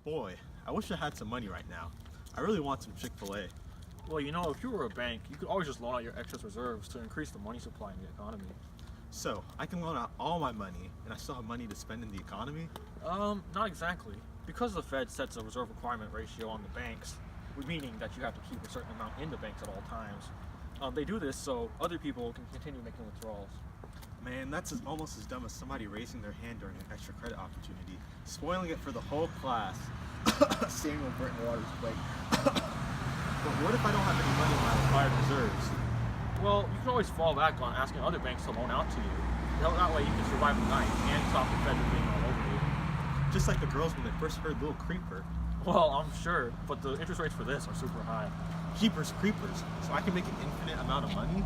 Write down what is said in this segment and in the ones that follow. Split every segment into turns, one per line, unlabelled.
Boy, I wish I had some money right now. I really want some Chick-fil-A.
Well, if you were a bank, you could always just loan out your excess reserves to increase the money supply in the economy.
So, I can loan out all my money, and I still have money to spend in the economy?
Not exactly. Because the Fed sets a reserve requirement ratio on the banks, meaning that you have to keep a certain amount in the banks at all times. They do this so other people can continue making withdrawals.
Man, that's almost as dumb as somebody raising their hand during an extra credit opportunity, spoiling it for the whole class. Samuel Burton Waters Blake. But what if I don't have any money in my required reserves?
Well, you can always fall back on asking other banks to loan out to you. That way you can survive the night and stop the Fed from being all over you.
Just like the girls when they first heard Little Creeper.
Well, I'm sure, but the interest rates for this are super high.
Keepers creepers, so I can make an infinite amount of money?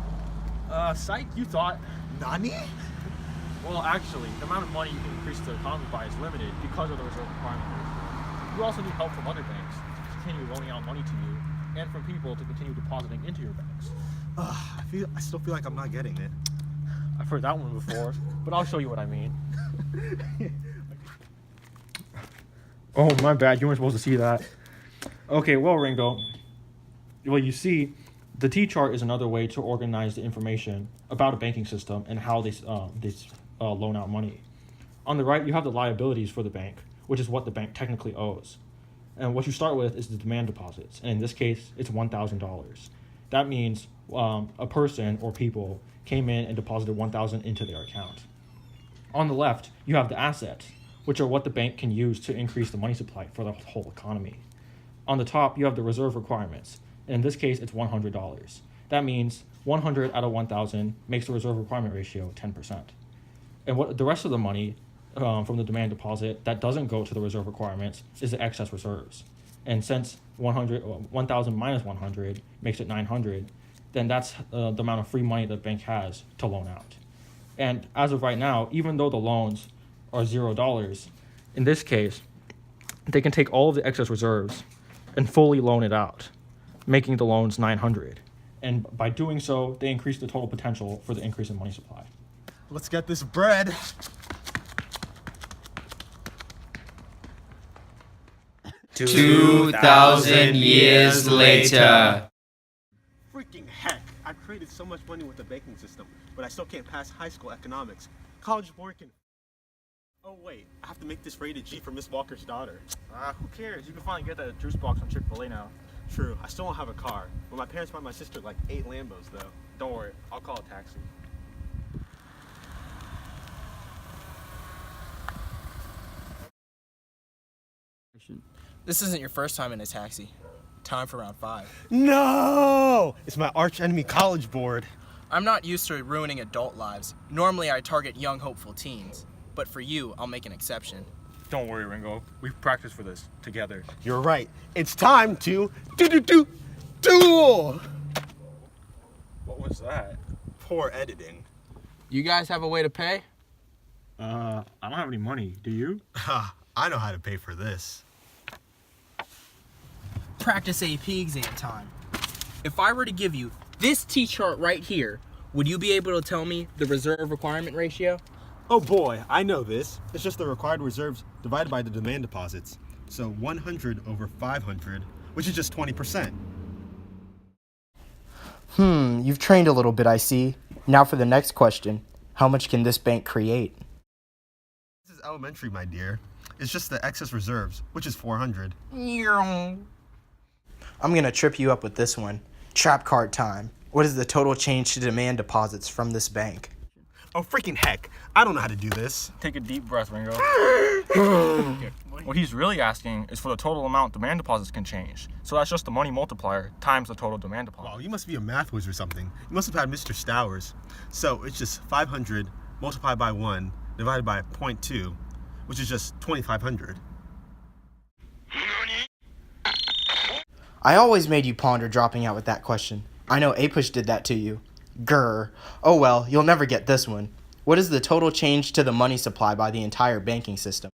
Psych, you thought.
Nani?
Well, actually, the amount of money you can increase the economy by is limited because of the reserve requirement rate. You also need help from other banks to continue loaning out money to you, and from people to continue depositing into your banks.
I still feel like I'm not getting it.
I've heard that one before, but I'll show you what I mean. Oh, my bad. You weren't supposed to see that. Okay, well, Ringo. Well, you see, the T-chart is another way to organize the information about a banking system and how they loan out money. On the right, you have the liabilities for the bank, which is what the bank technically owes. And what you start with is the demand deposits. And in this case, it's $1,000. That means a person or people came in and deposited $1,000 into their account. On the left, you have the assets, which are what the bank can use to increase the money supply for the whole economy. On the top, you have the reserve requirements. And in this case, it's $100. That means 100 out of 1,000 makes the reserve requirement ratio 10%. And what the rest of the money from the demand deposit that doesn't go to the reserve requirements is the excess reserves. And since 1,000 minus 100 makes it 900, then that's the amount of free money the bank has to loan out. And as of right now, even though the loans are $0, in this case, they can take all of the excess reserves and fully loan it out, making the loans 900. And by doing so, they increase the total potential for the increase in money supply.
Let's get this bread.
$2,000 years later.
Freaking heck! I've created so much money with the banking system, but I still can't pass high school economics. College board can... Oh wait, I have to make this rated G for Miss Walker's daughter.
Who cares? You can finally get that juice box from Chick-fil-A now.
True, I still don't have a car, but my parents buy my sister like 8 Lambos though.
Don't worry, I'll call a taxi.
This isn't your first time in a taxi. Time for round 5.
No! It's my arch enemy college board.
I'm not used to ruining adult lives. Normally I target young, hopeful teens. But for you, I'll make an exception.
Don't worry, Ringo. We've practiced for this together.
You're right. It's time to duel!
What was that?
Poor editing.
You guys have a way to pay?
I don't have any money. Do you?
I know how to pay for this.
Practice AP exam time. If I were to give you this T-chart right here, would you be able to tell me the reserve requirement ratio?
Oh boy, I know this. It's just the required reserves divided by the demand deposits. So 100 over 500, which is just 20%.
You've trained a little bit, I see. Now for the next question. How much can this bank create?
This is elementary, my dear. It's just the excess reserves, which is 400.
I'm going to trip you up with this one. Trap card time. What is the total change to demand deposits from this bank?
Oh, freaking heck. I don't know how to do this.
Take a deep breath, Ringo. What he's really asking is for the total amount demand deposits can change. So that's just the money multiplier times the total demand deposit.
Wow, you must be a math whiz or something. You must have had Mr. Stowers. So it's just 500 multiplied by 1 divided by 0.2, which is just 2,500.
I always made you ponder dropping out with that question. I know Apush did that to you. Grr. Oh well, you'll never get this one. What is the total change to the money supply by the entire banking system?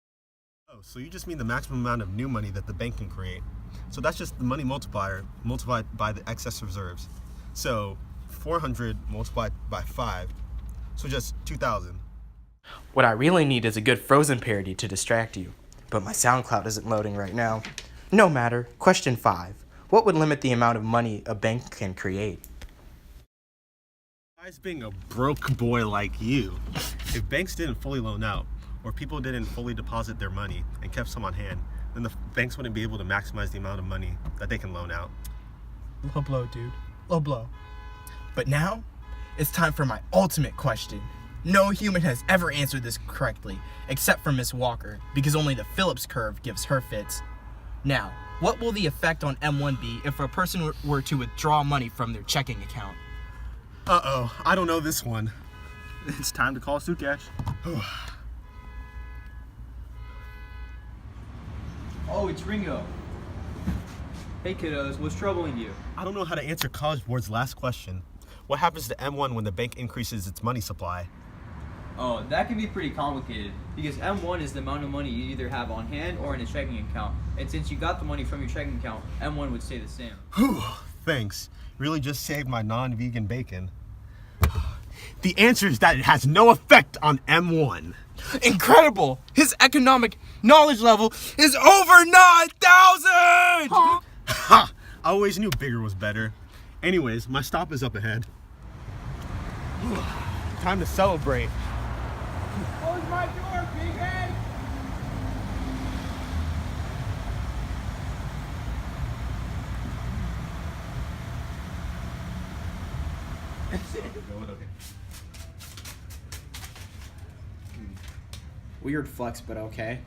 Oh, so you just mean the maximum amount of new money that the bank can create. So that's just the money multiplier multiplied by the excess reserves. So 400 multiplied by 5, so just 2,000.
What I really need is a good Frozen parody to distract you. But my SoundCloud isn't loading right now. No matter. Question 5. What would limit the amount of money a bank can create?
Besides being a broke boy like you, if banks didn't fully loan out, or people didn't fully deposit their money and kept some on hand, then the banks wouldn't be able to maximize the amount of money that they can loan out.
Low blow, dude. Low blow. But now, it's time for my ultimate question. No human has ever answered this correctly, except for Miss Walker, because only the Phillips curve gives her fits. Now, what will the effect on M1 be if a person were to withdraw money from their checking account?
Uh-oh, I don't know this one.
It's time to call Sukhesh.
Oh, it's Ringo. Hey kiddos, what's troubling you?
I don't know how to answer College Board's last question. What happens to M1 when the bank increases its money supply?
Oh, that can be pretty complicated because M1 is the amount of money you either have on hand or in a checking account. And since you got the money from your checking account, M1 would stay the same.
Whew, thanks. Really just saved my non-vegan bacon. The answer is that it has no effect on M1.
Incredible! His economic knowledge level is over 9,000!
Ha! I always knew bigger was better. Anyways, my stop is up ahead. Time to celebrate.
Close my door, big head!
Weird flex, but okay.